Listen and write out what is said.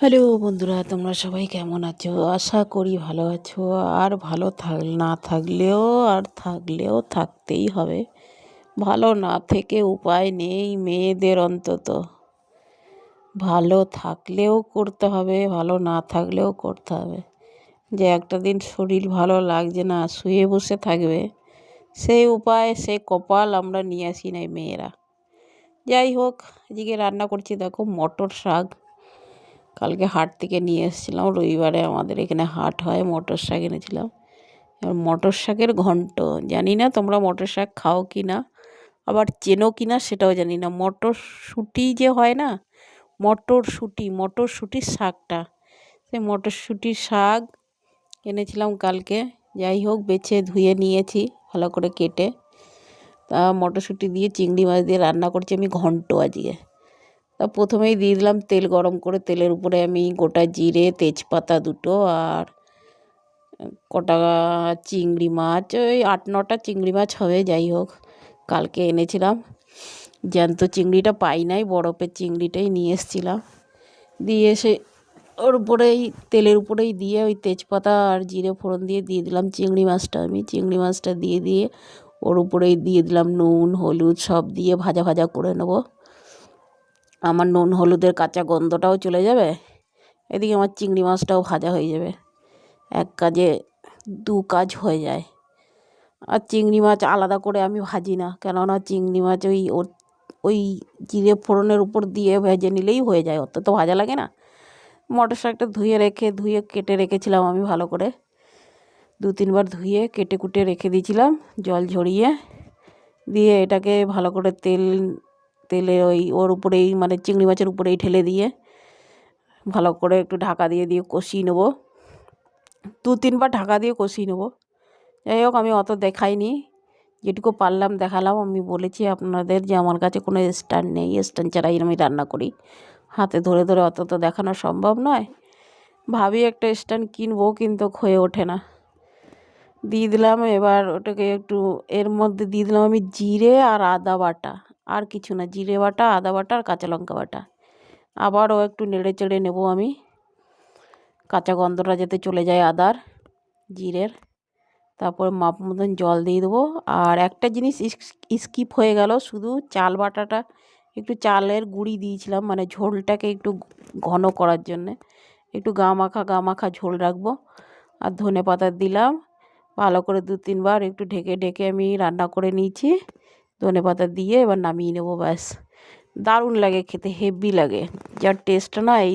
Hello বন্ধুরা, তোমরা সবাই কেমন আছো? আশা করি ভালো আছো। আর ভালো না থাকলেও আর থাকলেও থাকতেই হবে। ভালো না থেকে উপায় নেই মেয়েদের, অন্তত ভালো থাকলেও করতে হবে, ভালো না থাকলেও করতে হবে। যে একটা দিন শরীর ভালো লাগছে না, শুয়ে বসে থাকবে, সেই উপায় সেই কপাল আমরা নিয়ে আসি নাই মেয়েরা। যাই হোক, আজকে রান্না করছি দেখো মটর শাক। কালকে হাট থেকে নিয়ে এসেছিলাম, রবিবারে আমাদের এখানে হাট হয়, মটর শাক এনেছিলাম। এবার মটর শাকের ঘন্ট, জানি না তোমরা মটর শাক খাও কি না, আবার চেনো কি না সেটাও জানি না। মটরশুঁটি যে হয় না, মটরশুঁটির শাকটা, সেই মটরশুঁটির শাক এনেছিলাম কালকে। যাই হোক, বেছে ধুয়ে নিয়েছি ভালো করে কেটে। তা মটরশুঁটি দিয়ে চিংড়ি মাছ দিয়ে রান্না করছি আমি ঘন্ট আজকে। তা প্রথমেই দিয়ে দিলাম তেল গরম করে, তেলের উপরে আমি গোটা জিরে, তেজপাতা দুটো আর কটা চিংড়ি মাছ, ওই 8-9টা চিংড়ি মাছ হবে। যাই হোক, কালকে এনেছিলাম, জ্যান্ত চিংড়িটা পাই নাই, বরফের চিংড়িটাই নিয়ে এসেছিলাম। দিয়ে এসে ওর উপরেই তেলের উপরেই দিয়ে ওই তেজপাতা আর জিরে ফোড়ন দিয়ে দিলাম চিংড়ি মাছটা। আমি চিংড়ি মাছটা দিয়ে ওর উপরেই দিয়ে দিলাম নুন হলুদ সব দিয়ে ভাজা ভাজা করে নেবো। আমার নুন হলুদের কাঁচা গন্ধটাও চলে যাবে, এদিকে আমার চিংড়ি মাছটাও ভাজা হয়ে যাবে। এক কাজে দু কাজ হয়ে যায়। আর চিংড়ি মাছ আলাদা করে আমি ভাজি না, কেননা চিংড়ি মাছ ওই জিরে ফোড়নের উপর দিয়ে ভেজে নিলেই হয়ে যায়, অত তো ভাজা লাগে না। মটর শাকটা ধুয়ে কেটে রেখেছিলাম আমি ভালো করে, 2-3 বার ধুয়ে কেটে কুটে রেখে দিয়েছিলাম জল ঝরিয়ে। দিয়ে এটাকে ভালো করে তেলে ওর উপরেই, মানে চিংড়ি মাছের উপরেই ঢেলে দিয়ে ভালো করে একটু ঢাকা দিয়ে কষিয়ে নেবো। 2-3 বার ঢাকা দিয়ে কষিয়ে নেবো। যাই হোক, আমি অত দেখাইনি, যেটুকু পারলাম দেখালাম। আমি বলেছি আপনাদের যে আমার কাছে কোনো স্ট্যান্ড নেই, স্ট্যান্ড ছাড়াই আমি রান্না করি, হাতে ধরে ধরে অত তো দেখানো সম্ভব নয়। ভাবি একটা স্ট্যান্ড কিনবো, কিন্তু হয়ে ওঠে না। দিয়ে দিলাম এবার ওটাকে একটু, এর মধ্যে দিয়ে দিলাম আমি জিরে আর আদা বাটা, আর কিছু না, জিরে বাটা, আদা বাটা আর কাঁচা লঙ্কা বাটা। আবারও একটু নেড়ে চেড়ে নেবো আমি, কাঁচা গন্ধটা যাতে চলে যায় আদার জিরের। তারপর মাপ মতন জল দিয়ে দেবো। আর একটা জিনিস স্কিপ হয়ে গেল, শুধু চাল বাটাটা, একটু চালের গুঁড়ি দিয়েছিলাম, মানে ঝোলটাকে একটু ঘন করার জন্যে, একটু গা মাখা ঝোল রাখবো। আর ধনে পাতা দিলাম ভালো করে, 2-3 বার একটু ঢেকে ঢেকে আমি রান্না করে নিয়েছি। ধনে পাতা দিয়ে এবার নামিয়ে নেবো, ব্যাস। দারুণ লাগে খেতে, হেভি লাগে। যার টেস্ট না এই